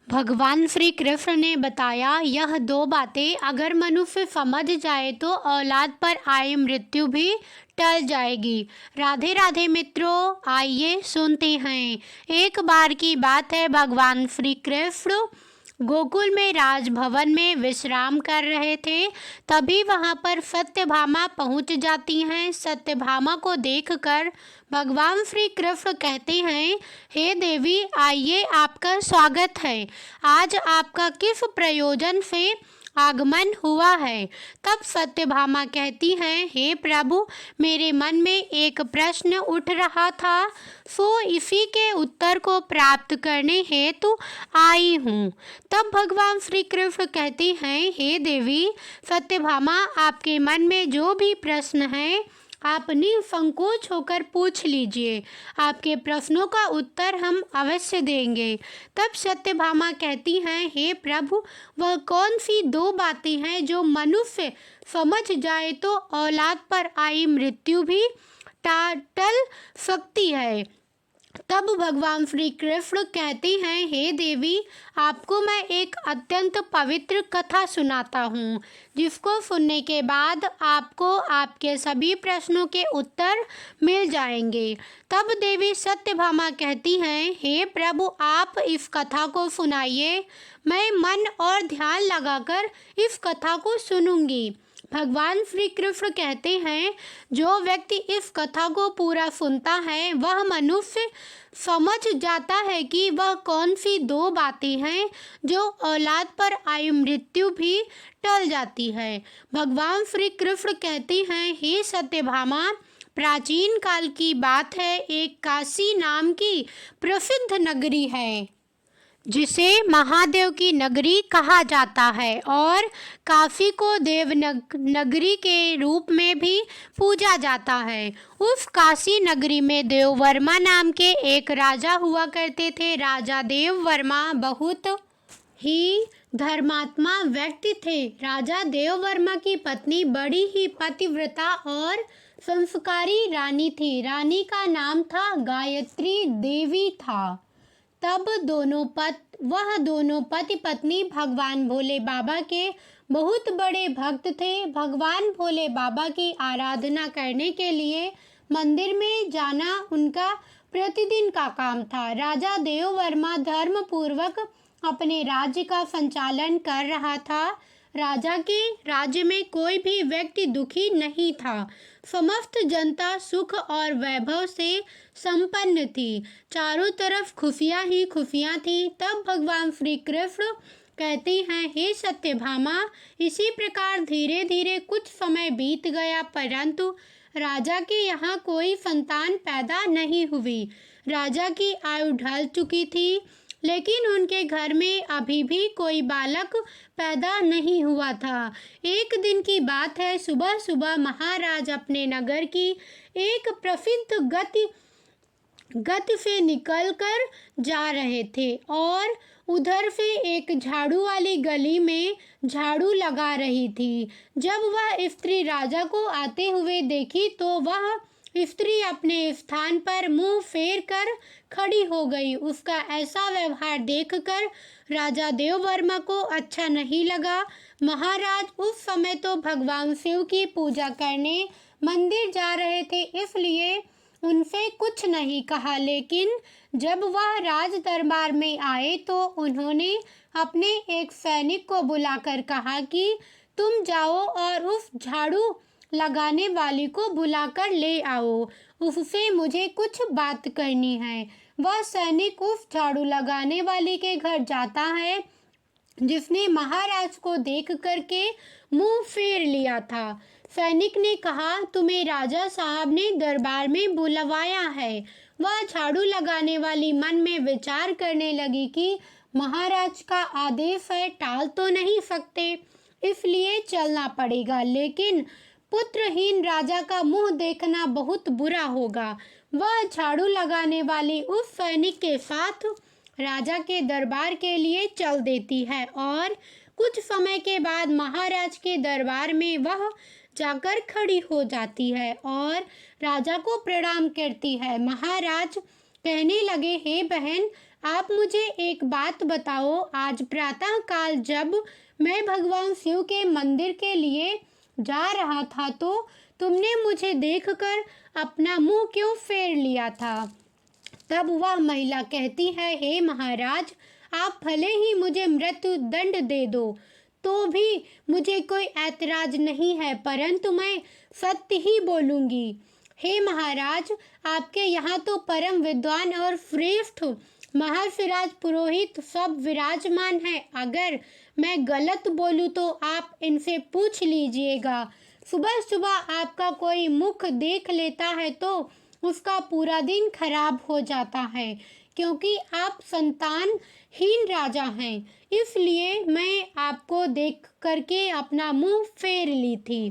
भगवान श्री कृष्ण ने बताया, यह दो बातें अगर मनुष्य समझ जाए तो औलाद पर आई मृत्यु भी टल जाएगी। राधे राधे मित्रों, आइए सुनते हैं। एक बार की बात है, भगवान श्री कृष्ण गोकुल में राजभवन में विश्राम कर रहे थे। तभी वहां पर सत्यभामा पहुंच जाती हैं। सत्यभामा को देखकर भगवान श्री कृष्ण कहते हैं, हे देवी, आइए, आपका स्वागत है। आज आपका किस प्रयोजन से आगमन हुआ है? तब सत्यभामा कहती हैं, हे प्रभु, मेरे मन में एक प्रश्न उठ रहा था, सो इसी के उत्तर को प्राप्त करने हेतु आई हूँ। तब भगवान श्री कृष्ण कहते हैं, हे देवी सत्यभामा, आपके मन में जो भी प्रश्न है आप निसंकोच होकर पूछ लीजिए। आपके प्रश्नों का उत्तर हम अवश्य देंगे। तब सत्यभामा कहती हैं, हे प्रभु, वह कौन सी दो बातें हैं जो मनुष्य समझ जाए तो औलाद पर आई मृत्यु भी टल सकती है? तब भगवान श्री कृष्ण कहते हैं, हे देवी, आपको मैं एक अत्यंत पवित्र कथा सुनाता हूँ, जिसको सुनने के बाद आपको आपके सभी प्रश्नों के उत्तर मिल जाएंगे। तब देवी सत्यभामा कहती हैं, हे प्रभु, आप इस कथा को सुनाइए, मैं मन और ध्यान लगाकर इस कथा को सुनूंगी। भगवान श्री कृष्ण कहते हैं, जो व्यक्ति इस कथा को पूरा सुनता है वह मनुष्य समझ जाता है कि वह कौन सी दो बातें हैं जो औलाद पर आई मृत्यु भी टल जाती है। भगवान श्री कृष्ण कहते हैं, हे सत्यभामा, प्राचीन काल की बात है, एक काशी नाम की प्रसिद्ध नगरी है जिसे महादेव की नगरी कहा जाता है और काशी को देव नगरी के रूप में भी पूजा जाता है। उस काशी नगरी में देववर्मा नाम के एक राजा हुआ करते थे। राजा देववर्मा बहुत ही धर्मात्मा व्यक्ति थे। राजा देववर्मा की पत्नी बड़ी ही पतिव्रता और संस्कारी रानी थी। रानी का नाम था गायत्री देवी था। तब वह दोनों पति पत्नी भगवान भोले बाबा के बहुत बड़े भक्त थे। भगवान भोले बाबा की आराधना करने के लिए मंदिर में जाना उनका प्रतिदिन का काम था। राजा देववर्मा धर्म पूर्वक अपने राज्य का संचालन कर रहा था। राजा के राज्य में कोई भी व्यक्ति दुखी नहीं था। समस्त जनता सुख और वैभव से संपन्न थी। चारों तरफ खुशियाँ ही खुशियाँ थी। तब भगवान श्री कृष्ण कहते हैं, हे सत्यभामा, इसी प्रकार धीरे धीरे कुछ समय बीत गया, परंतु राजा के यहाँ कोई संतान पैदा नहीं हुई। राजा की आयु ढल चुकी थी, लेकिन उनके घर में अभी भी कोई बालक पैदा नहीं हुआ था। एक दिन की बात है, सुबह सुबह महाराज अपने नगर की एक प्रसिद्ध गति से निकलकर जा रहे थे और उधर से एक झाड़ू वाली गली में झाड़ू लगा रही थी। जब वह स्त्री राजा को आते हुए देखी तो वह स्त्री अपने स्थान पर मुंह फेर कर खड़ी हो गई। उसका ऐसा व्यवहार देखकर राजा देववर्मा को अच्छा नहीं लगा। महाराज उस समय तो भगवान शिव की पूजा करने मंदिर जा रहे थे, इसलिए उनसे कुछ नहीं कहा, लेकिन जब वह राज दरबार में आए तो उन्होंने अपने एक सैनिक को बुलाकर कहा कि तुम जाओ और उस झाड़ू लगाने वाली को बुलाकर ले आओ, उससे मुझे कुछ बात करनी है। वह सैनिक उस झाड़ू लगाने वाली के घर जाता है जिसने महाराज को देख करके मुंह फेर लिया था। सैनिक ने कहा, तुम्हें राजा साहब ने दरबार में बुलवाया है। वह झाड़ू लगाने वाली मन में विचार करने लगी कि महाराज का आदेश है, टाल तो नहीं सकते, इसलिए चलना पड़ेगा, लेकिन पुत्रहीन राजा का मुंह देखना बहुत बुरा होगा। वह झाड़ू लगाने वाली उस सैनिक के साथ राजा के दरबार के लिए चल देती है और कुछ समय के बाद महाराज के दरबार में वह जाकर खड़ी हो जाती है और राजा को प्रणाम करती है। महाराज कहने लगे, हे बहन, आप मुझे एक बात बताओ, आज प्रातः काल जब मैं भगवान शिव के मंदिर के लिए जा रहा था तो तुमने मुझे देखकर अपना मुंह क्यों फेर लिया था? तब वह महिला कहती है, हे महाराज, आप भले ही मुझे मृत्यु दंड दे दो तो भी मुझे कोई ऐतराज नहीं है, परंतु मैं सत्य ही बोलूंगी। हे महाराज, आपके यहाँ तो परम विद्वान और श्रेष्ठ महर्षिराज पुरोहित सब विराजमान हैं। अगर मैं गलत बोलूँ तो आप इनसे पूछ लीजिएगा। सुबह सुबह आपका कोई मुख देख लेता है तो उसका पूरा दिन खराब हो जाता है, क्योंकि आप संतानहीन राजा हैं। इसलिए मैं आपको देख करके अपना मुंह फेर ली थी।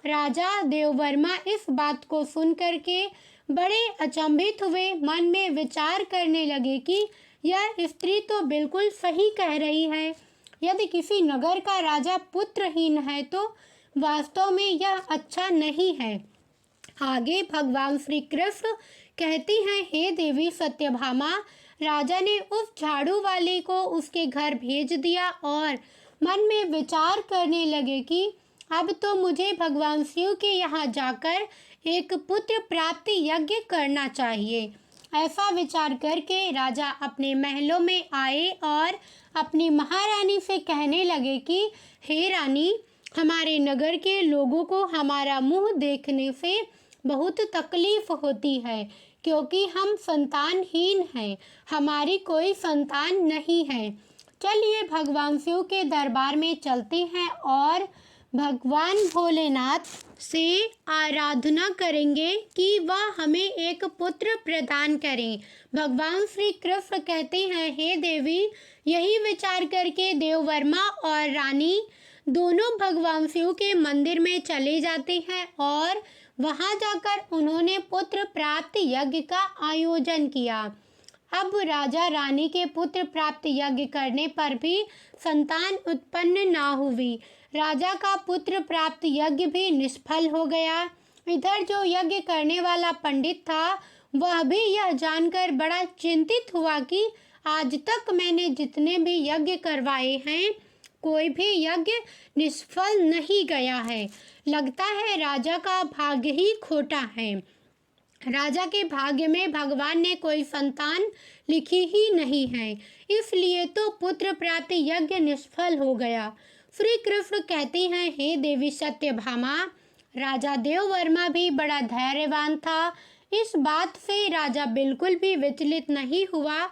राजा देववर्मा इस बात को सुन करके बड़े अचंभित हुए, मन में विचार करने लगे कि यह स्त्री तो बिल्कुल सही कह रही है। यदि किसी नगर का राजा पुत्रहीन है तो वास्तव में यह अच्छा नहीं है। आगे भगवान श्री कृष्ण कहती हैं, हे देवी सत्यभामा, राजा ने उस झाड़ू वाले को उसके घर भेज दिया और मन में विचार करने लगे कि अब तो मुझे भगवान शिव के यहाँ जाकर एक पुत्र प्राप्ति यज्ञ करना चाहिए। ऐसा विचार करके राजा अपने महलों में आए और अपनी महारानी से कहने लगे कि हे रानी, हमारे नगर के लोगों को हमारा मुंह देखने से बहुत तकलीफ होती है, क्योंकि हम संतानहीन हैं, हमारी कोई संतान नहीं है। चलिए भगवान शिव के दरबार में चलते हैं और भगवान भोलेनाथ से आराधना करेंगे कि वह हमें एक पुत्र प्रदान करें। भगवान श्री कृष्ण कहते हैं, हे देवी, यही विचार करके देववर्मा और रानी दोनों भगवान शिव के मंदिर में चले जाते हैं और वहां जाकर उन्होंने पुत्र प्राप्ति यज्ञ का आयोजन किया। अब राजा रानी के पुत्र प्राप्ति यज्ञ करने पर भी संतान उत्पन्न ना हुई। राजा का पुत्र प्राप्ति यज्ञ भी निष्फल हो गया। इधर जो यज्ञ करने वाला पंडित था वह भी यह जानकर बड़ा चिंतित हुआ कि आज तक मैंने जितने भी यज्ञ करवाए हैं कोई भी यज्ञ निष्फल नहीं गया है। लगता है राजा का भाग्य ही खोटा है। राजा के भाग्य में भगवान ने कोई संतान लिखी ही नहीं है, इसलिए तो पुत्र प्राप्ति यज्ञ निष्फल हो गया। श्री कृष्ण कहते हैं, हे देवी सत्यभामा, राजा देववर्मा भी बड़ा धैर्यवान था। इस बात से राजा बिल्कुल भी विचलित नहीं हुआ।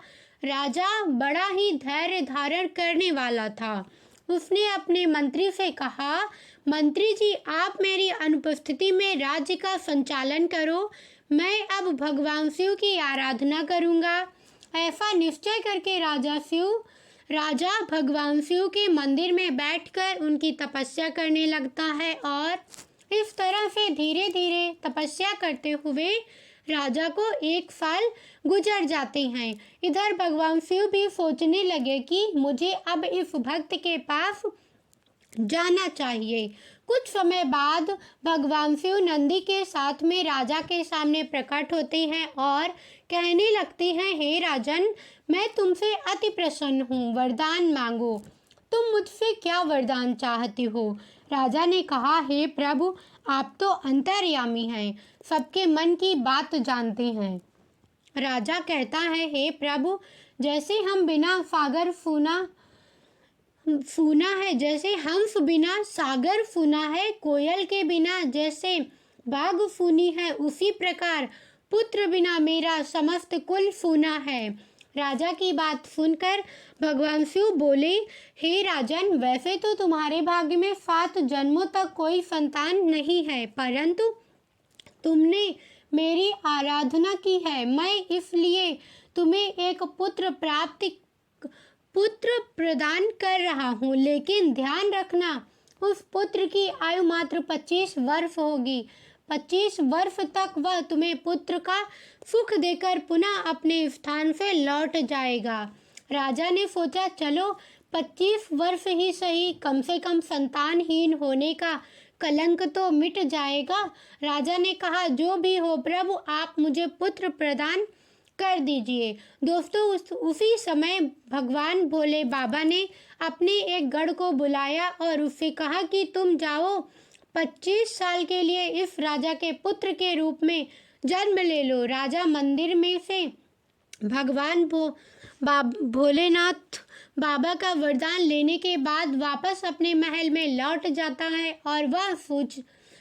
राजा बड़ा ही धैर्य धारण करने वाला था। उसने अपने मंत्री से कहा, मंत्री जी, आप मेरी अनुपस्थिति में राज्य का संचालन करो। मैं अब भगवान शिव की आराधना करूंगा। ऐसा निश्चय करके राजा भगवान शिव के मंदिर में बैठकर उनकी तपस्या करने लगता है और इस तरह से धीरे धीरे तपस्या करते हुए राजा को 1 साल गुजर जाते हैं। इधर भगवान शिव भी सोचने लगे कि मुझे अब इस भक्त के पास जाना चाहिए। कुछ समय बाद भगवान शिव नंदी के साथ में राजा के सामने प्रकट होते हैं और कहने लगते हैं, हे राजन, मैं तुमसे अति प्रसन्न हूँ, वरदान मांगो। तुम मुझसे क्या वरदान चाहती हो? राजा ने कहा, हे प्रभु, आप तो अंतर्यामी हैं, सबके मन की बात जानते हैं। राजा कहता है, हे प्रभु, जैसे हम बिना सागर सूना है, जैसे हंस बिना सागर सूना है, कोयल के बिना जैसे बाग सूनी है, उसी प्रकार पुत्र बिना मेरा समस्त कुल सूना है। राजा की बात सुनकर भगवान शिव बोले, हे राजन, वैसे तो तुम्हारे भाग्य में 7 जन्मों तक कोई संतान नहीं है, परंतु तुमने मेरी आराधना की है। मैं इसलिए तुम्हें एक पुत्र प्रदान कर रहा हूँ, लेकिन ध्यान रखना, उस पुत्र की आयु मात्र 25 वर्ष होगी। 25 वर्ष तक वह तुम्हें पुत्र का सुख देकर पुनः अपने स्थान से लौट जाएगा। राजा ने सोचा, चलो 25 वर्ष ही सही, कम से कम संतानहीन होने का कलंक तो मिट जाएगा। राजा ने कहा, जो भी हो प्रभु, आप मुझे पुत्र प्रदान कर दीजिए। दोस्तों, उसी समय भगवान भोले बाबा ने अपने एक गढ़ को बुलाया और उससे कहा कि तुम जाओ 25 साल के लिए इस राजा के पुत्र के रूप में जन्म ले लो। राजा मंदिर में से भगवान भोलेनाथ बाबा का वरदान लेने के बाद वापस अपने महल में लौट जाता है और वह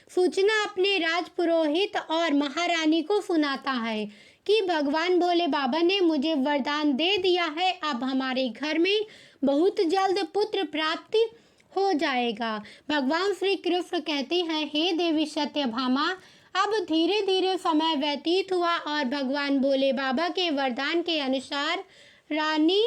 सूचना अपने राज पुरोहित और महारानी को सुनाता है कि भगवान भोले बाबा ने मुझे वरदान दे दिया है, अब हमारे घर में बहुत जल्द पुत्र प्राप्ति हो जाएगा। भगवान श्री कृष्ण कहते हैं, हे देवी सत्यभामा, अब धीरे धीरे समय व्यतीत हुआ और भगवान भोले बाबा के वरदान के अनुसार रानी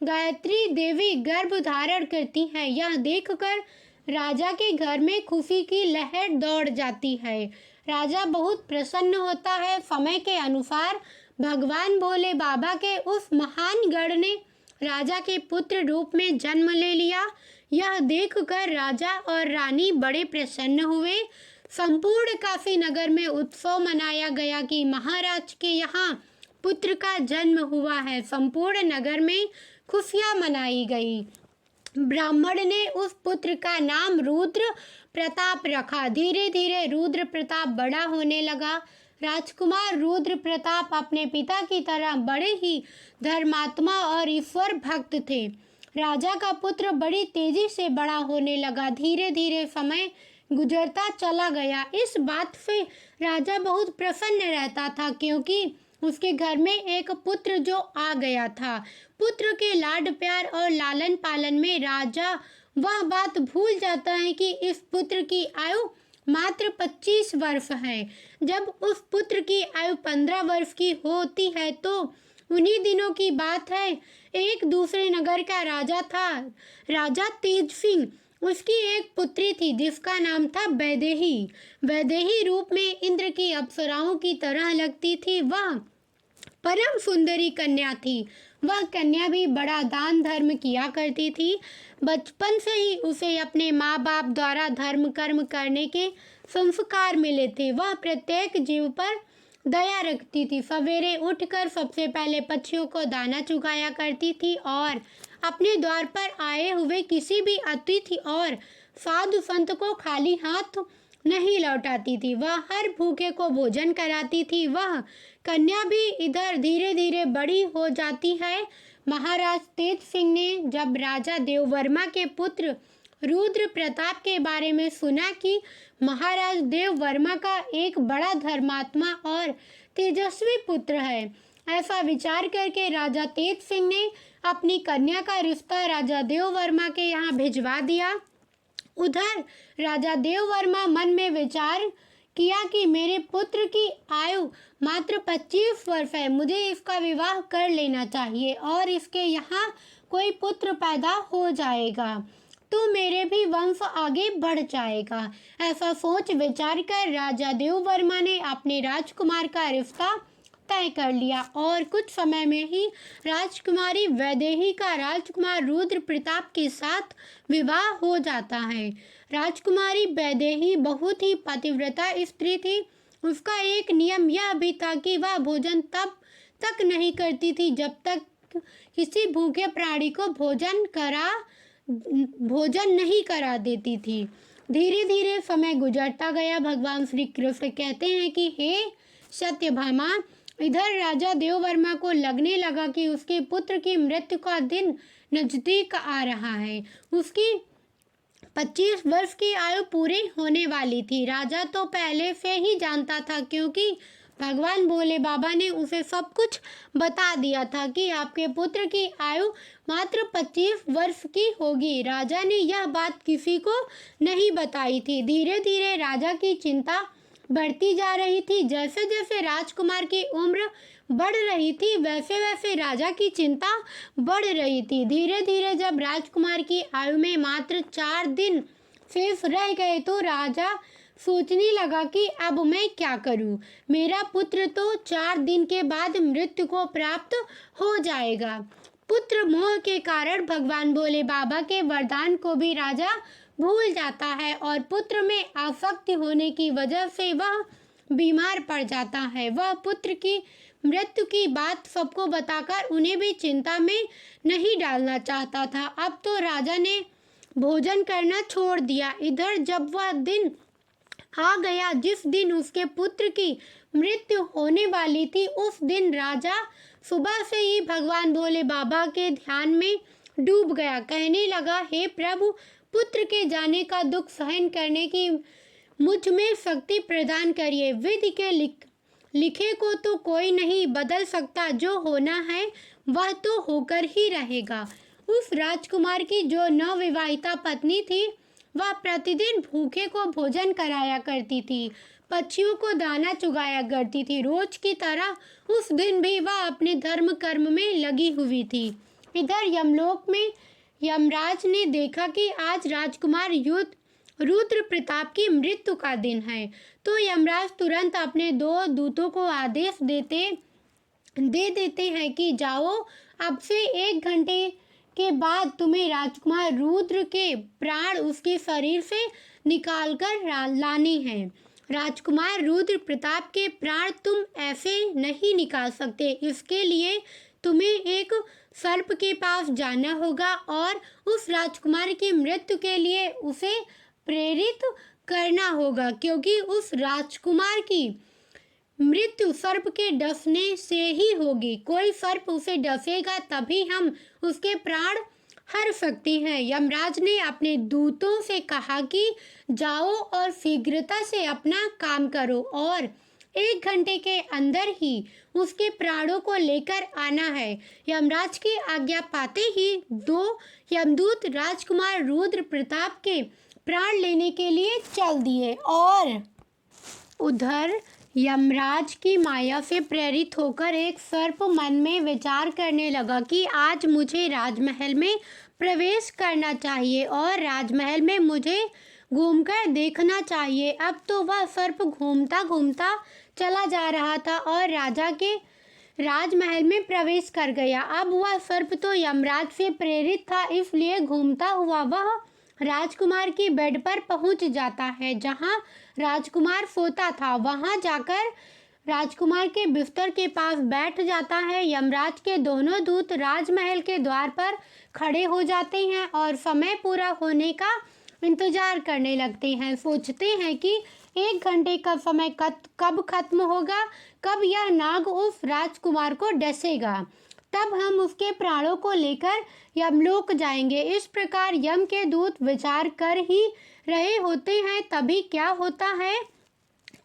गायत्री देवी गर्भ धारण करती हैं। यह देखकर राजा के घर में खुशी की लहर दौड़ जाती है। राजा बहुत प्रसन्न होता है। समय के अनुसार भगवान भोले बाबा के उस महान गढ़ ने राजा के पुत्र रूप में जन्म ले लिया। यह देखकर राजा और रानी बड़े प्रसन्न हुए। संपूर्ण काशी नगर में उत्सव मनाया गया कि महाराज के यहाँ पुत्र का जन्म हुआ है। संपूर्ण नगर में खुशियाँ मनाई गई। ब्राह्मण ने उस पुत्र का नाम रुद्र प्रताप रखा। धीरे धीरे रुद्र प्रताप बड़ा होने लगा। राजकुमार रुद्र प्रताप अपने पिता की तरह बड़े ही धर्मात्मा और ईश्वर भक्त थे। राजा का पुत्र बड़ी तेजी से बड़ा होने लगा। धीरे धीरे समय गुजरता चला गया। इस बात से राजा बहुत प्रसन्न रहता था क्योंकि उसके घर में एक पुत्र जो आ गया था। पुत्र के लाड प्यार और लालन पालन में राजा वह बात भूल जाता है कि इस पुत्र की आयु मात्र 25 वर्ष है। जब उस पुत्र की आयु 15 वर्ष की होती है तो उन्हीं दिनों की बात है, एक दूसरे नगर का राजा था, राजा तेज सिंह। उसकी एक पुत्री थी जिसका नाम था वैदेही। वैदेही रूप में इंद्र की अप्सराओं की तरह लगती थी। वह परम सुंदरी कन्या थी। वह कन्या भी बड़ा दान धर्म किया करती थी। बचपन से ही उसे अपने माँ बाप द्वारा धर्म कर्म करने के संस्कार मिले थे। वह प्रत्येक जीव पर दया रखती थी। सवेरे उठकर सबसे पहले पक्षियों को दाना चुगाया करती थी और अपने द्वार पर आए हुए किसी भी अतिथि और साधु संत को खाली हाथ नहीं लौटाती थी। वह हर भूखे को भोजन कराती थी। वह कन्या भी इधर धीरे धीरे बड़ी हो जाती है। महाराज तेज सिंह ने जब राजा देववर्मा के पुत्र रुद्र प्रताप के बारे में सुना कि महाराज देववर्मा का एक बड़ा धर्मात्मा और तेजस्वी पुत्र है, ऐसा विचार करके राजा तेज सिंह ने अपनी कन्या का रिश्ता राजा देववर्मा के यहाँ भिजवा दिया। उधर राजा देववर्मा मन में विचार किया कि मेरे पुत्र की आयु मात्र 25 वर्ष है, मुझे इसका विवाह कर लेना चाहिए और इसके यहाँ कोई पुत्र पैदा हो जाएगा तो मेरे भी वंश आगे बढ़ जाएगा। ऐसा सोच विचार कर राजा देववर्मा ने अपने राजकुमार का रिश्ता तय कर लिया और कुछ समय में ही राजकुमारी वैदेही का राजकुमार रुद्र प्रताप के साथ विवाह हो जाता है। राजकुमारी वैदेही बहुत ही पतिव्रता स्त्री थी। उसका एक नियम यह भी था कि वह भोजन तब तक नहीं करती थी जब तक किसी भूखे प्राणी को भोजन नहीं करा देती थी। धीरे धीरे समय गुजरता गया। भगवान श्री कृष्ण कहते हैं कि हे सत्यभामा, इधर राजा देववर्मा को लगने लगा कि उसके पुत्र की मृत्यु का दिन नजदीक आ रहा है। उसकी 25 वर्ष की आयु पूरी होने वाली थी। राजा तो पहले से ही जानता था क्योंकि भगवान भोले बाबा ने उसे सब कुछ बता दिया था कि आपके पुत्र की आयु मात्र 25 वर्ष की होगी। राजा ने यह बात किसी को नहीं बताई थी। धीरे धीरे राजा की चिंता बढ़ती जा रही थी। जैसे जैसे राजकुमार की उम्र बढ़ रही थी वैसे वैसे राजा की चिंता बढ़ रही थी। धीरे धीरे जब राजकुमार की आयु में मात्र 4 दिन शेष रह गए तो राजा सोचने लगा कि अब मैं क्या करूं। मेरा पुत्र तो 4 दिन के बाद मृत्यु को प्राप्त हो जाएगा। पुत्र मोह के कारण भगवान भोले बाबा के वरदान को भी राजा भूल जाता है और पुत्र में आसक्ति होने की वजह से वह बीमार पड़ जाता है। वह पुत्र की मृत्यु की बात सबको बताकर उन्हें भी चिंता में नहीं डालना चाहता था। अब तो राजा ने भोजन करना छोड़ दिया। इधर जब वह दिन आ गया जिस दिन उसके पुत्र की मृत्यु होने वाली थी, उस दिन राजा सुबह से ही भगवान भोले बाबा के ध्यान में डूब गया। कहने लगा, हे प्रभु, पुत्र के जाने का दुख सहन करने की मुझ में शक्ति प्रदान करिए। विधि के लिखे को तो कोई नहीं बदल सकता, जो होना है वह तो होकर ही रहेगा। उस राजकुमार की जो नवविवाहिता पत्नी थी, वह प्रतिदिन भूखे को भोजन कराया करती थी, पक्षियों को दाना चुगाया करती थी। रोज की तरह उस दिन भी वह अपने धर्म कर्म में लगी हुई थी। इधर यमलोक में यमराज ने देखा कि आज राजकुमार रुद्र प्रताप की मृत्यु का दिन है, तो यमराज तुरंत अपने 2 दूतों को आदेश दे देते हैं कि जाओ, अब से 1 घंटे के बाद तुम्हें राजकुमार रुद्र के प्राण उसके शरीर से निकालकर लाने हैं। राजकुमार रुद्र प्रताप के प्राण तुम ऐसे नहीं निकाल सकते। इसके लिए तुम्हें एक सर्प के पास जाना होगा और उस राजकुमार की मृत्यु के लिए उसे प्रेरित करना होगा, क्योंकि उस राजकुमार की मृत्यु सर्प के डसने से ही होगी। कोई सर्प उसे डसेगा तभी हम उसके प्राण हर सकते हैं। यमराज ने अपने दूतों से कहा कि जाओ और शीघ्रता से अपना काम करो और 1 घंटे के अंदर ही उसके प्राणों को लेकर आना है। यमराज की आज्ञा पाते ही 2 यमदूत राजकुमार रुद्र प्रताप के प्राण लेने के लिए चल दिए। और उधर यमराज की माया से प्रेरित होकर एक सर्प मन में विचार करने लगा कि आज मुझे राजमहल में प्रवेश करना चाहिए और राजमहल में मुझे घूमकर देखना चाहिए। अब तो वह सर्प घूमता घूमता चला जा रहा था और राजा के राजमहल में प्रवेश कर गया। अब वह सर्प तो यमराज से प्रेरित था, इसलिए घूमता हुआ वह राजकुमार की बेड पर पहुंच जाता है, जहां राजकुमार सोता था। वहां जाकर राजकुमार के बिस्तर के पास बैठ जाता है। यमराज के दोनों दूत राजमहल के द्वार पर खड़े हो जाते हैं और समय पूरा होने का इंतजार करने लगते हैं। सोचते हैं कि 1 घंटे का समय कब खत्म होगा, कब यह नाग उस राजकुमार को डसेगा, तब हम उसके प्राणों को लेकर यमलोक जाएंगे। इस प्रकार यम के दूत विचार कर ही रहे होते हैं, तभी क्या होता है,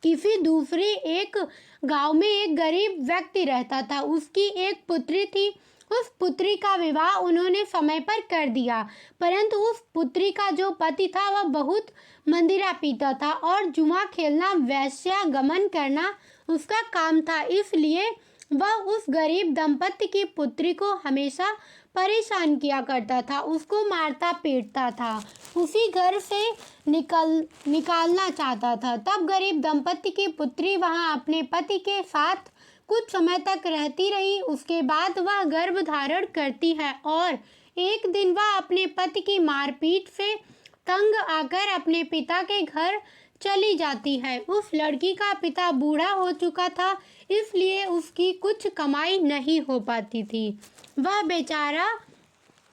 किसी दूसरे एक गांव में एक गरीब व्यक्ति रहता था। उसकी एक पुत्री थी। उस पुत्री का विवाह उन्होंने समय पर कर दिया, परंतु उस पुत्री का जो पति था वह बहुत मंदिरा पीता था और जुआ खेलना, वेश्यागमन करना उसका काम था। इसलिए वह उस गरीब दंपति की पुत्री को हमेशा परेशान किया करता था, उसको मारता पीटता था, उसी घर से निकालना चाहता था। तब गरीब दंपति की पुत्री वहां अपने पति के साथ कुछ समय तक रहती रही। उसके बाद वह गर्भ धारण करती है और एक दिन वह अपने पति की मारपीट से तंग आकर अपने पिता के घर चली जाती है। उस लड़की का पिता बूढ़ा हो चुका था, इसलिए उसकी कुछ कमाई नहीं हो पाती थी। वह बेचारा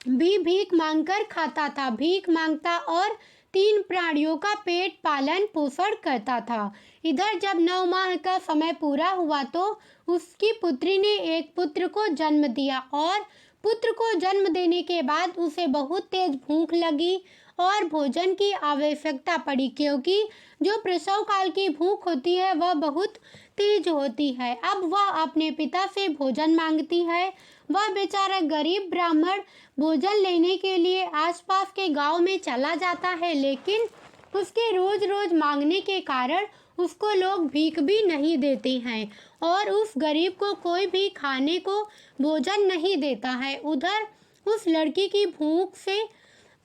भी भीख मांगकर खाता था, भीख मांगता और 3 प्राणियों का पेट पालन पोषण करता था। इधर जब 9 माह का समय पूरा हुआ तो उसकी पुत्री ने एक पुत्र को जन्म दिया और पुत्र को जन्म देने के बाद उसे बहुत तेज भूख लगी और भोजन की आवश्यकता पड़ी, क्योंकि जो प्रसव काल की भूख होती है वह बहुत तेज होती है। अब वह अपने पिता से भोजन मांगती है। वह बेचारा गरीब ब्राह्मण भोजन लेने के लिए आसपास के गांव में चला जाता है, लेकिन उसके रोज रोज मांगने के कारण उसको लोग भीख भी नहीं देते हैं और उस गरीब को कोई भी खाने को भोजन नहीं देता है। उधर उस लड़की की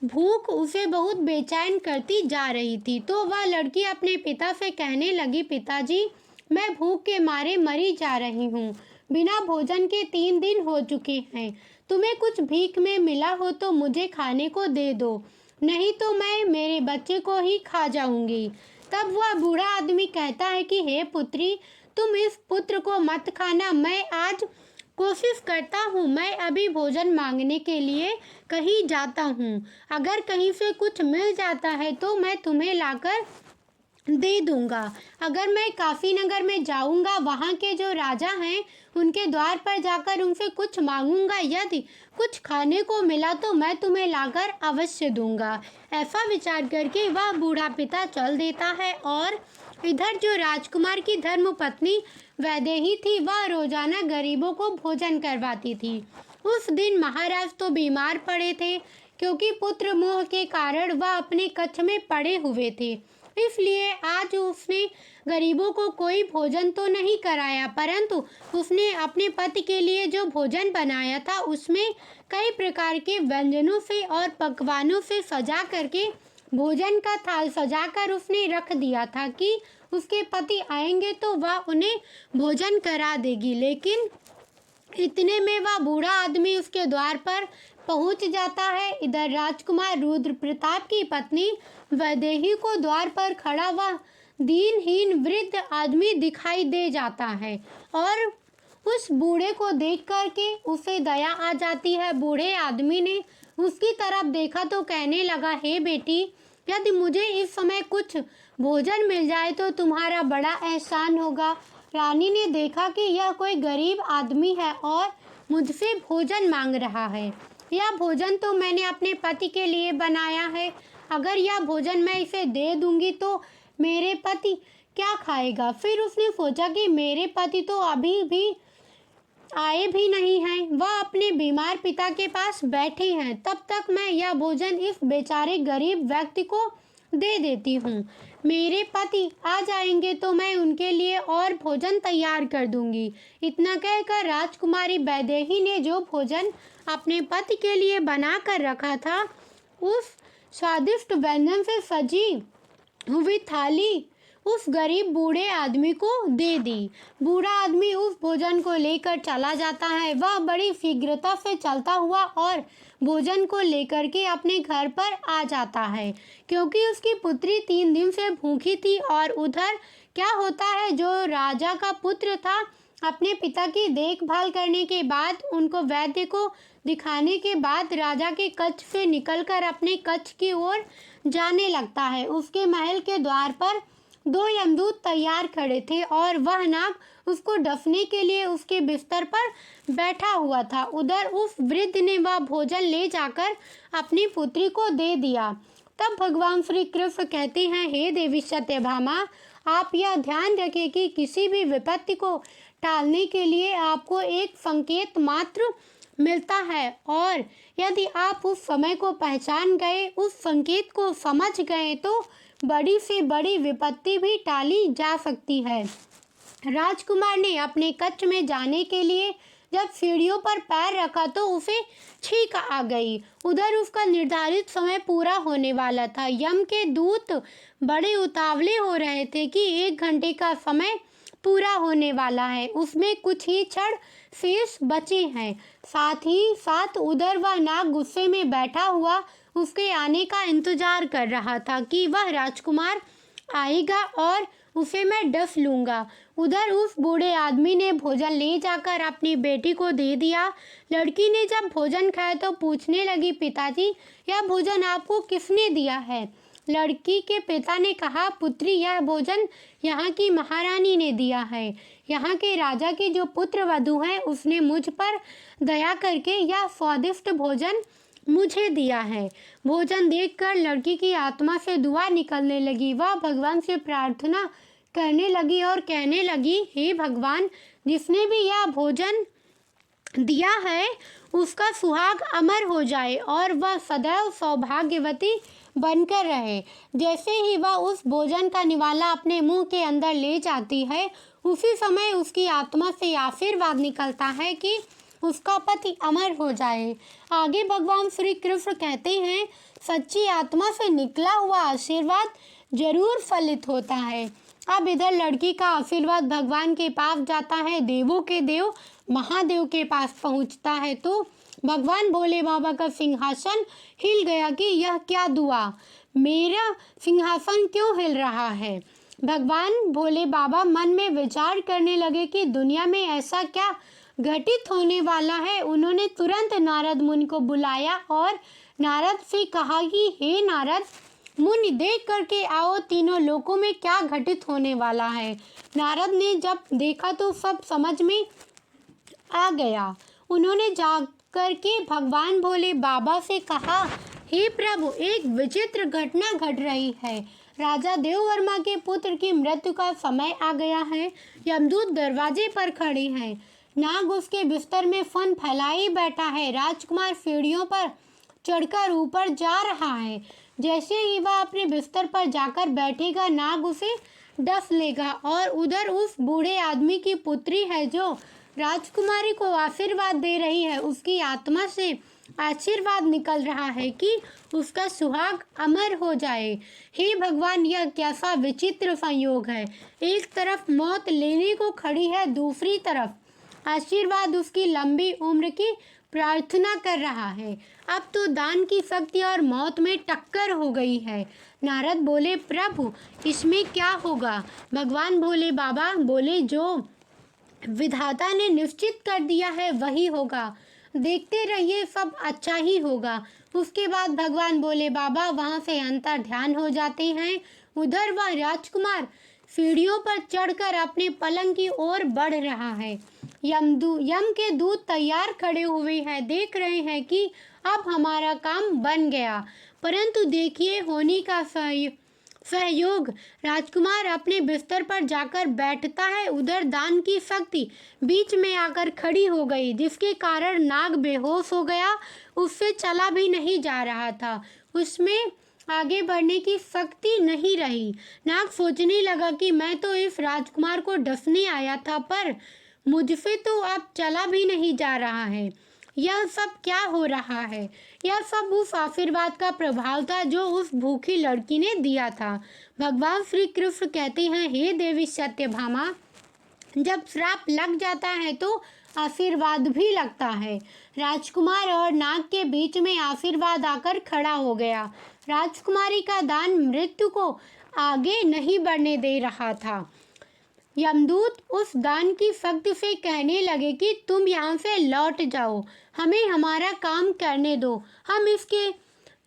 भूख उसे बहुत बेचैन करती जा रही थी, तो वह लड़की अपने पिता से कहने लगी, पिताजी, मैं भूख के मारे मरी जा रही हूँ। बिना भोजन के 3 दिन हो चुके हैं। तुम्हें कुछ भीख में मिला हो तो मुझे खाने को दे दो, नहीं तो मैं मेरे बच्चे को ही खा जाऊंगी। तब वह बूढ़ा आदमी कहता है कि हे पुत्री, तुम इस पुत्र को मत खाना, मैं आज कोशिश करता हूँ, मैं अभी भोजन मांगने के लिए कहीं जाता हूँ, अगर कहीं से कुछ मिल जाता है तो मैं तुम्हें लाकर दे दूंगा। अगर मैं काशी नगर में जाऊंगा, वहाँ के जो राजा हैं उनके द्वार पर जाकर उनसे कुछ मांगूंगा, यदि कुछ खाने को मिला तो मैं तुम्हें लाकर अवश्य दूंगा। ऐसा विचार करके वह बूढ़ा पिता चल देता है और इधर जो राजकुमार की धर्मपत्नी वैदेही थी, वह रोजाना गरीबों को भोजन करवाती थी। उस दिन महाराज तो बीमार पड़े थे, क्योंकि पुत्र मोह के कारण वह अपने कक्ष में पड़े हुए थे। इसलिए आज उसने गरीबों को कोई भोजन तो नहीं कराया, परंतु उसने अपने पति के लिए जो भोजन बनाया था उसमें कई प्रकार के व्यंजनों से और पकवानों से सजा करके भोजन का थाल सजाकर उसने रख दिया था कि उसके पति आएंगे तो वह उन्हें भोजन करा देगी। लेकिन इतने में वह बूढ़ा आदमी उसके द्वार पर पहुंच जाता है। इधर राजकुमार रुद्र प्रताप की पत्नी वैदेही को द्वार पर खड़ा वह दीनहीन वृद्ध आदमी दिखाई दे जाता है और उस बूढ़े को देख कर के उसे दया आ जाती है। बूढ़े आदमी ने उसकी तरफ देखा तो कहने लगा, हे बेटी, यदि मुझे इस समय कुछ भोजन मिल जाए तो तुम्हारा बड़ा एहसान होगा। रानी ने देखा कि यह कोई गरीब आदमी है और मुझसे भोजन मांग रहा है। यह भोजन तो मैंने अपने पति के लिए बनाया है, अगर यह भोजन मैं इसे दे दूंगी तो मेरे पति क्या खाएगा। फिर उसने सोचा कि मेरे पति तो अभी भी आए भी नहीं हैं, वह अपने बीमार पिता के पास बैठे हैं, तब तक मैं यह भोजन इस बेचारे गरीब व्यक्ति को दे देती हूँ। मेरे पति आ जाएंगे तो मैं उनके लिए और भोजन तैयार कर दूंगी। इतना कहकर राजकुमारी वैदेही ने जो भोजन अपने पति के लिए बना कर रखा था, उस स्वादिष्ट व्यंजन से सजी हुई थाली उस गरीब बूढ़े आदमी को दे दी। बूढ़ा आदमी उस भोजन को लेकर चला जाता है। वह बड़ी शीघ्रता से चलता हुआ और भोजन को लेकर के अपने घर पर आ जाता है, क्योंकि उसकी पुत्री 3 दिन से भूखी थी। और उधर क्या होता है, जो राजा का पुत्र था, अपने पिता की देखभाल करने के बाद, उनको वैद्य को दिखाने के बाद राजा के कक्ष से निकलकर अपने कक्ष की ओर जाने लगता है। उसके महल के द्वार पर 2 यमदूत तैयार खड़े थे और वह नाग उसको डसने के लिए उसके बिस्तर पर बैठा हुआ था। उधर उस वृद्ध ने वह भोजन ले जाकर अपनी पुत्री को दे दिया। तब भगवान श्री कृष्ण कहते हैं, हे देवी सत्यभामा, आप यह ध्यान रखें कि किसी भी विपत्ति को टालने के लिए आपको एक संकेत मात्र मिलता है, और यदि आप उस समय को पहचान गए, उस संकेत को समझ गए, तो बड़ी से बड़ी विपत्ति भी टाली जा सकती है। राजकुमार ने अपने कक्ष में जाने के लिए जब सीढ़ियों पर पैर रखा तो उसे छींक आ गई। उधर उसका निर्धारित समय पूरा होने वाला था। यम के दूत बड़े उतावले हो रहे थे कि 1 घंटे का समय पूरा होने वाला है, उसमें कुछ ही क्षण शेष बचे हैं। साथ ही साथ उधर वह नाग गुस्से में बैठा हुआ उसके आने का इंतजार कर रहा था कि वह राजकुमार आएगा और उसे मैं डस लूँगा। उधर उस बूढ़े आदमी ने भोजन ले जाकर अपनी बेटी को दे दिया। लड़की ने जब भोजन खाया तो पूछने लगी, पिताजी, यह भोजन आपको किसने दिया है? लड़की के पिता ने कहा, पुत्री, यह भोजन यहाँ की महारानी ने दिया है। यहाँ के राजा की जो पुत्र वधू है, उसने मुझ पर दया करके यह स्वादिष्ट भोजन मुझे दिया है। भोजन देखकर लड़की की आत्मा से दुआ निकलने लगी। वह भगवान से प्रार्थना करने लगी और कहने लगी, हे भगवान, जिसने भी यह भोजन दिया है उसका सुहाग अमर हो जाए और वह सदैव सौभाग्यवती बनकर रहे। जैसे ही वह उस भोजन का निवाला अपने मुंह के अंदर ले जाती है, उसी समय उसकी आत्मा से आशीर्वाद निकलता है कि उसका पति अमर हो जाए। आगे भगवान श्री कृष्ण कहते हैं, सच्ची आत्मा से निकला हुआ आशीर्वाद जरूर फलित होता है। अब इधर लड़की का आशीर्वाद भगवान के पास जाता है, देवों के देव महादेव के पास पहुंचता है, तो भगवान भोले बाबा का सिंहासन हिल गया कि यह क्या दुआ, मेरा सिंहासन क्यों हिल रहा है। भगवान भोले बाबा मन में विचार करने लगे कि दुनिया में ऐसा क्या घटित होने वाला है। उन्होंने तुरंत नारद मुनि को बुलाया और नारद से कहा कि हे नारद मुनि, देख करके आओ तीनों लोकों में क्या घटित होने वाला है। नारद ने जब देखा तो सब समझ में आ गया। उन्होंने जाकर के भगवान भोले बाबा से कहा, हे प्रभु, एक विचित्र घटना घट रही है। राजा देववर्मा के पुत्र की मृत्यु का समय आ गया है। यमदूत दरवाजे पर खड़े हैं। नाग उसके बिस्तर में फन फैलाए बैठा है। राजकुमार सीढ़ियों पर चढ़कर ऊपर जा रहा है। जैसे ही वह अपने बिस्तर पर जाकर बैठेगा, नाग उसे डस लेगा। और उधर उस बूढ़े आदमी की पुत्री है जो राजकुमारी को आशीर्वाद दे रही है, उसकी आत्मा से आशीर्वाद निकल रहा है कि उसका सुहाग अमर हो जाए। हे भगवान, यह कैसा विचित्र संयोग है। एक तरफ मौत लेने को खड़ी है, दूसरी तरफ आशीर्वाद उसकी लंबी उम्र की प्रार्थना कर रहा है। अब तो दान की शक्ति और मौत में टक्कर हो गई है। नारद बोले, प्रभु, इसमें क्या होगा? भगवान भोले बाबा बोले, जो विधाता ने निश्चित कर दिया है वही होगा। देखते रहिए, सब अच्छा ही होगा। उसके बाद भगवान भोले बाबा वहां से अंतर ध्यान हो जाते हैं। उधर वह राजकुमार सीढ़ियों पर चढ़कर अपने पलंग की ओर बढ़ रहा है। यम के दूत तैयार खड़े हुए हैं, देख रहे हैं कि अब हमारा काम बन गया। परंतु देखिए होनी का सहयोग। राजकुमार अपने बिस्तर पर जाकर बैठता है। उधर दान की शक्ति बीच में आकर खड़ी हो गई, जिसके कारण नाग बेहोश हो गया। उससे चला भी नहीं जा रहा था। उसमें आगे बढ़ने की शक्ति नहीं रही। नाग सोचने लगा कि मैं तो इस राजकुमार को डसने आया था, पर मुझसे तो अब चला भी नहीं जा रहा है। यह सब क्या हो रहा है? यह सब उस आशीर्वाद का प्रभाव था जो उस भूखी लड़की ने दिया था। भगवान श्री कृष्ण कहते हैं, हे देवी सत्यभामा, जब श्राप लग जाता है तो आशीर्वाद भी लगता है। राजकुमार और नाग के बीच में आशीर्वाद आकर खड़ा हो गया। राजकुमारी का दान मृत्यु को आगे नहीं बढ़ने दे रहा था। यमदूत उस दान की शक्ति से कहने लगे कि तुम यहाँ से लौट जाओ, हमें हमारा काम करने दो। हम इसके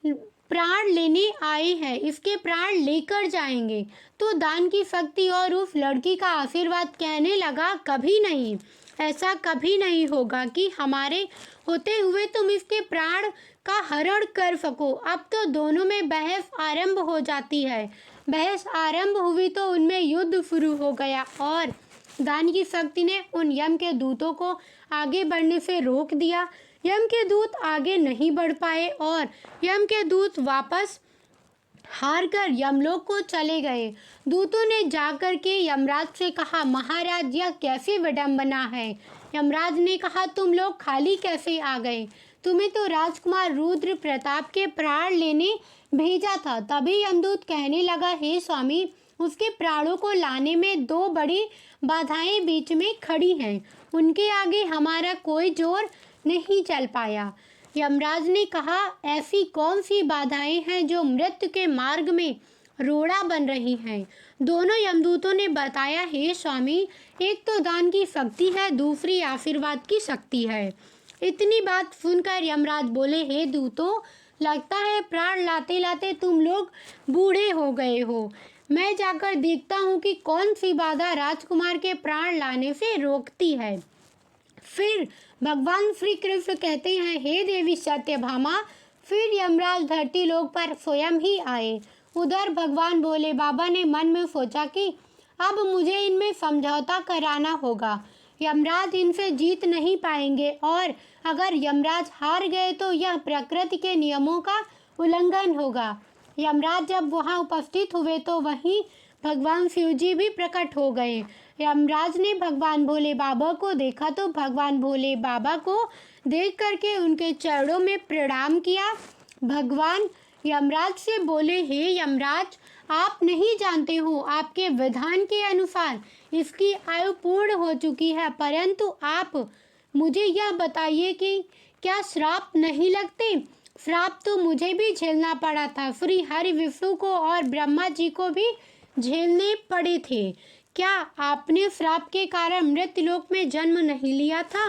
प्राण लेने आए हैं, इसके प्राण लेकर जाएंगे। तो दान की शक्ति और उस लड़की का आशीर्वाद कहने लगा, कभी नहीं, ऐसा कभी नहीं होगा कि हमारे होते हुए तुम इसके प्राण का हरण कर सको। अब तो दोनों में बहस आरंभ हो जाती है। बहस आरंभ हुई तो उनमें युद्ध शुरू हो गया और दान की शक्ति ने उन यम के दूतों को आगे बढ़ने से रोक दिया। यम के दूत आगे नहीं बढ़ पाए और यम के दूत वापस हार कर यमलोक को चले गए। दूतों ने जाकर के यमराज से कहा, महाराज, यह कैसी विडंबना है। यमराज ने कहा, तुम लोग खाली कैसे आ गए? तुम्हें तो राजकुमार रुद्र प्रताप के प्राण लेने भेजा था। तभी यमदूत कहने लगा, हे स्वामी, उसके प्राणों को लाने में दो बड़ी बाधाएं बीच में खड़ी हैं। उनके आगे हमारा कोई जोर नहीं चल पाया। यमराज ने कहा, ऐसी कौन सी बाधाएं हैं जो मृत्यु के मार्ग में रोड़ा बन रही हैं? दोनों यमदूतों ने बताया, हे स्वामी, एक तो दान की शक्ति है, दूसरी आशीर्वाद की शक्ति है। इतनी बात सुनकर यमराज बोले, हे दूतों, लगता है प्राण लाते लाते तुम लोग बूढ़े हो गए हो। मैं जाकर देखता हूँ कि कौन सी बाधा राजकुमार के प्राण लाने से रोकती है। फिर भगवान श्री कृष्ण कहते हैं, हे देवी सत्यभामा, फिर यमराज धरती लोक पर स्वयं ही आए। उधर भगवान भोले बाबा ने मन में सोचा कि अब मुझे इनमें समझौता कराना होगा। यमराज इनसे जीत नहीं पाएंगे और अगर यमराज हार गए तो यह प्रकृति के नियमों का उल्लंघन होगा। यमराज जब वहां उपस्थित हुए तो वहीं भगवान शिव जी भी प्रकट हो गए। यमराज ने भगवान भोले बाबा को देखा तो भगवान भोले बाबा को देख करके उनके चरणों में प्रणाम किया। भगवान यमराज से बोले, हे यमराज, आप नहीं जानते हो, आपके विधान के अनुसार इसकी आयु पूर्ण हो चुकी है, परंतु आप मुझे यह बताइए कि क्या श्राप नहीं लगते? श्राप तो मुझे भी झेलना पड़ा था। श्री हरि विष्णु को और ब्रह्मा जी को भी झेलने पड़े थे। क्या आपने श्राप के कारण मृत्युलोक में जन्म नहीं लिया था?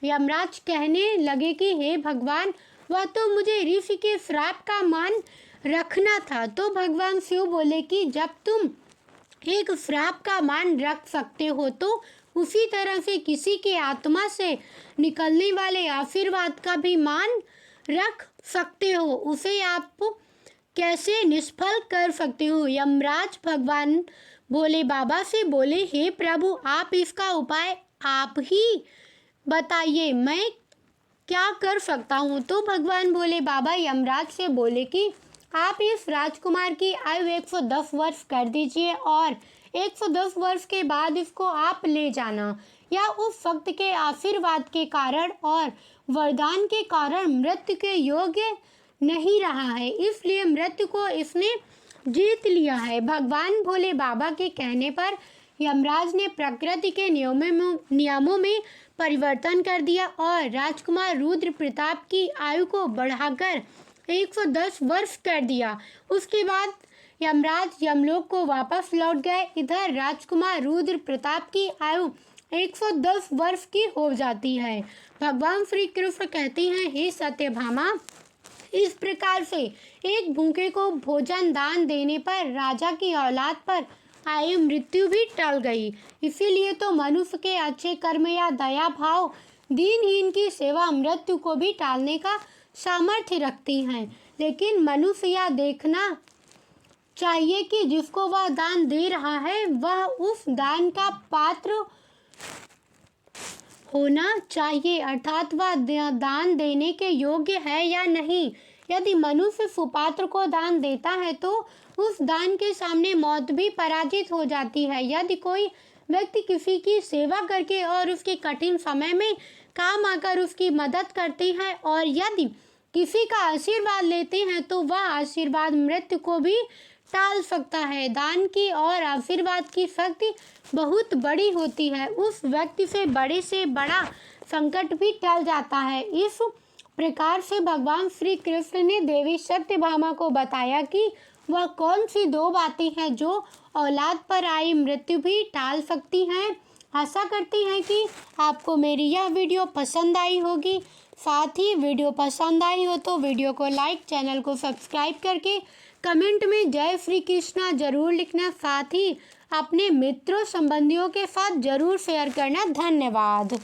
यमराज कहने लगे कि हे भगवान, वह तो मुझे ऋषि के श्राप का मान रखना था। तो भगवान शिव बोले कि जब तुम एक श्राप का मान रख सकते हो तो उसी तरह से किसी के आत्मा से निकलने वाले आशीर्वाद का भी मान रख सकते हो। उसे आप कैसे निष्फल कर सकते हो? यमराज भगवान भोले बाबा से बोले, हे प्रभु, आप इसका उपाय आप ही बताइए, मैं क्या कर सकता हूँ? तो भगवान भोले बाबा यमराज से बोले कि आप इस राजकुमार की आयु 110 वर्ष कर दीजिए और 110 वर्ष के बाद इसको आप ले जाना। या उस वक्त के आशीर्वाद के कारण और वरदान के कारण मृत्यु के योग्य नहीं रहा है, इसलिए मृत्यु को इसने जीत लिया है। भगवान भोले बाबा के कहने पर यमराज ने प्रकृति के नियमों में परिवर्तन कर दिया और राजकुमार रुद्र प्रताप की आयु को बढ़ाकर 110 वर्ष कर दिया। उसके बाद यमराज यमलोक को वापस लौट गए। इधर राजकुमार रुद्र प्रताप की आयु 110 वर्ष की हो जाती है। भगवान श्री कृष्ण कहते हैं, हे सत्यभामा, इस प्रकार से एक भूखे को भोजन दान देने पर राजा की औलाद पर आई मृत्यु भी टल गई। इसीलिए तो मनुष्य के अच्छे कर्म या दया भाव दीनहीन की सेवा मृत्यु को भी टालने का सामर्थ्य रखती हैं। लेकिन मनुष्य यह देखना चाहिए कि जिसको वह दान दे रहा है वह उस दान का पात्र होना चाहिए, अर्थात वह दान देने के योग्य है या नहीं। यदि मनुष्य सुपात्र को दान देता है तो उस दान के सामने मौत भी पराजित हो जाती है। यदि कोई व्यक्ति किसी की सेवा करके और उसके कठिन समय में काम आकर उसकी मदद करते हैं और यदि किसी का आशीर्वाद लेते हैं तो वह आशीर्वाद मृत्यु को भी टाल सकता है। दान की और आशीर्वाद की शक्ति बहुत बड़ी होती है। उस व्यक्ति से बड़ा संकट भी टल जाता है। इस प्रकार से भगवान श्री कृष्ण ने देवी सत्यभामा को बताया कि वह कौन सी 2 बातें हैं जो औलाद पर आई मृत्यु भी टाल सकती हैं। आशा करती हैं कि आपको मेरी यह वीडियो पसंद आई होगी। साथ ही वीडियो पसंद आई हो तो वीडियो को लाइक, चैनल को सब्सक्राइब करके कमेंट में जय श्री कृष्णा जरूर लिखना। साथ ही अपने मित्रों संबंधियों के साथ जरूर शेयर करना। धन्यवाद।